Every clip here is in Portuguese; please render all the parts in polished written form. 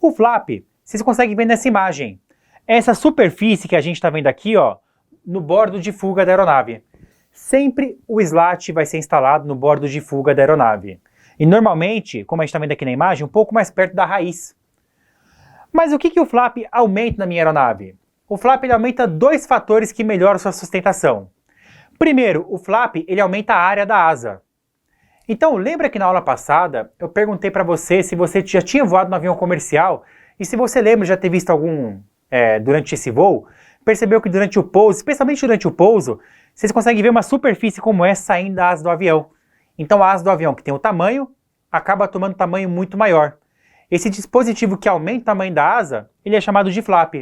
O flap, vocês conseguem ver nessa imagem. Essa superfície que a gente está vendo aqui, ó, no bordo de fuga da aeronave. Sempre o slat vai ser instalado no bordo de fuga da aeronave. E normalmente, como a gente está vendo aqui na imagem, um pouco mais perto da raiz. Mas o que o flap aumenta na minha aeronave? O flap ele aumenta dois fatores que melhoram sua sustentação. Primeiro, o flap ele aumenta a área da asa. Então, lembra que na aula passada eu perguntei para você se você já tinha voado no avião comercial e se você lembra de já ter visto algum durante esse voo, percebeu que durante o pouso, especialmente durante o pouso, vocês conseguem ver uma superfície como essa saindo da asa do avião. Então a asa do avião que tem o tamanho, acaba tomando tamanho muito maior. Esse dispositivo que aumenta o tamanho da asa, ele é chamado de flap.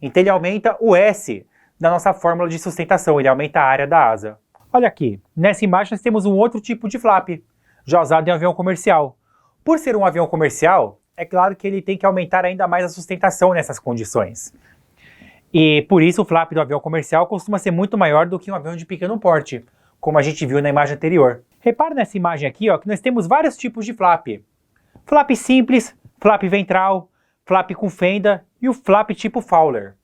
Então ele aumenta o S da nossa fórmula de sustentação, ele aumenta a área da asa. Olha aqui, nessa imagem nós temos um outro tipo de flap, já usado em um avião comercial. Por ser um avião comercial, é claro que ele tem que aumentar ainda mais a sustentação nessas condições. E por isso o flap do avião comercial costuma ser muito maior do que um avião de pequeno porte, como a gente viu na imagem anterior. Repare nessa imagem aqui, ó, que nós temos vários tipos de flap. Flap simples, flap ventral, flap com fenda e o flap tipo Fowler.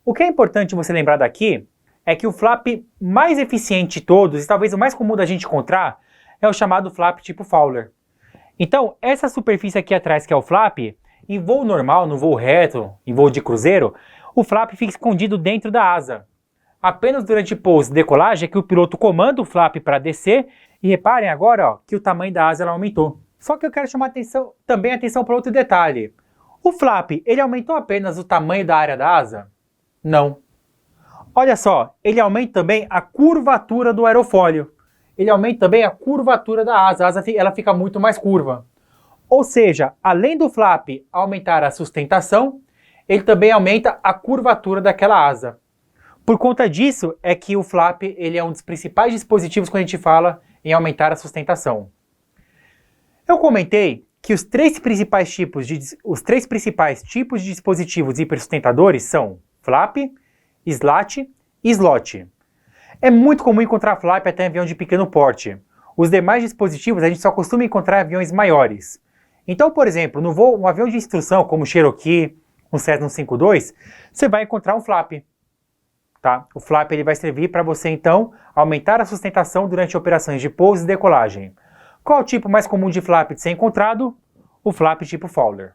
O que é importante você lembrar daqui é que o flap mais eficiente de todos, e talvez o mais comum da gente encontrar, é o chamado flap tipo Fowler. Então, essa superfície aqui atrás que é o flap, em voo normal, no voo reto, em voo de cruzeiro, o flap fica escondido dentro da asa. Apenas durante pouso e decolagem é que o piloto comanda o flap para descer e reparem agora ó, que o tamanho da asa ela aumentou. Só que eu quero chamar também atenção para outro detalhe. O flap, ele aumentou apenas o tamanho da área da asa? Não. Olha só, ele aumenta também a curvatura do aerofólio. Ele aumenta também a curvatura da asa. A asa ela fica muito mais curva. Ou seja, além do flap aumentar a sustentação, ele também aumenta a curvatura daquela asa. Por conta disso é que o flap ele é um dos principais dispositivos quando a gente fala em aumentar a sustentação. Eu comentei que os três principais tipos de dispositivos hipersustentadores são flap, slat e slot. É muito comum encontrar flap até em avião de pequeno porte. Os demais dispositivos a gente só costuma encontrar em aviões maiores. Então, por exemplo, no voo, um avião de instrução como o Cherokee, um Cessna 152, você vai encontrar um flap. Tá? O flap ele vai servir para você, então, aumentar a sustentação durante operações de pouso e decolagem. Qual o tipo mais comum de flap de ser encontrado? O flap tipo Fowler.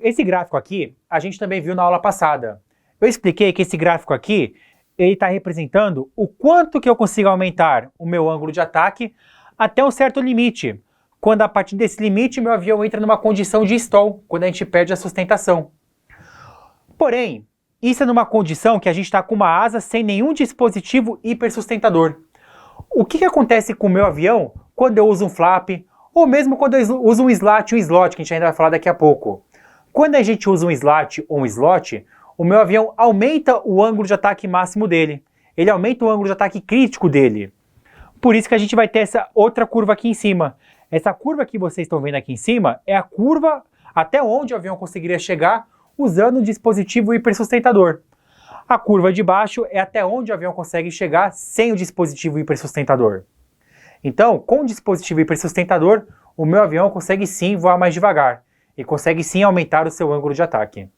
Esse gráfico aqui, a gente também viu na aula passada. Eu expliquei que esse gráfico aqui, ele está representando o quanto que eu consigo aumentar o meu ângulo de ataque até um certo limite. Quando a partir desse limite, meu avião entra numa condição de stall, quando a gente perde a sustentação. Porém, isso é numa condição que a gente está com uma asa sem nenhum dispositivo hipersustentador. O que acontece com o meu avião quando eu uso um flap, ou mesmo quando eu uso um slat e um slot, que a gente ainda vai falar daqui a pouco? Quando a gente usa um slat ou um slot, o meu avião aumenta o ângulo de ataque máximo dele. Ele aumenta o ângulo de ataque crítico dele. Por isso que a gente vai ter essa outra curva aqui em cima. Essa curva que vocês estão vendo aqui em cima é a curva até onde o avião conseguiria chegar usando o dispositivo hipersustentador. A curva de baixo é até onde o avião consegue chegar sem o dispositivo hipersustentador. Então, com o dispositivo hipersustentador, o meu avião consegue sim voar mais devagar e consegue sim aumentar o seu ângulo de ataque.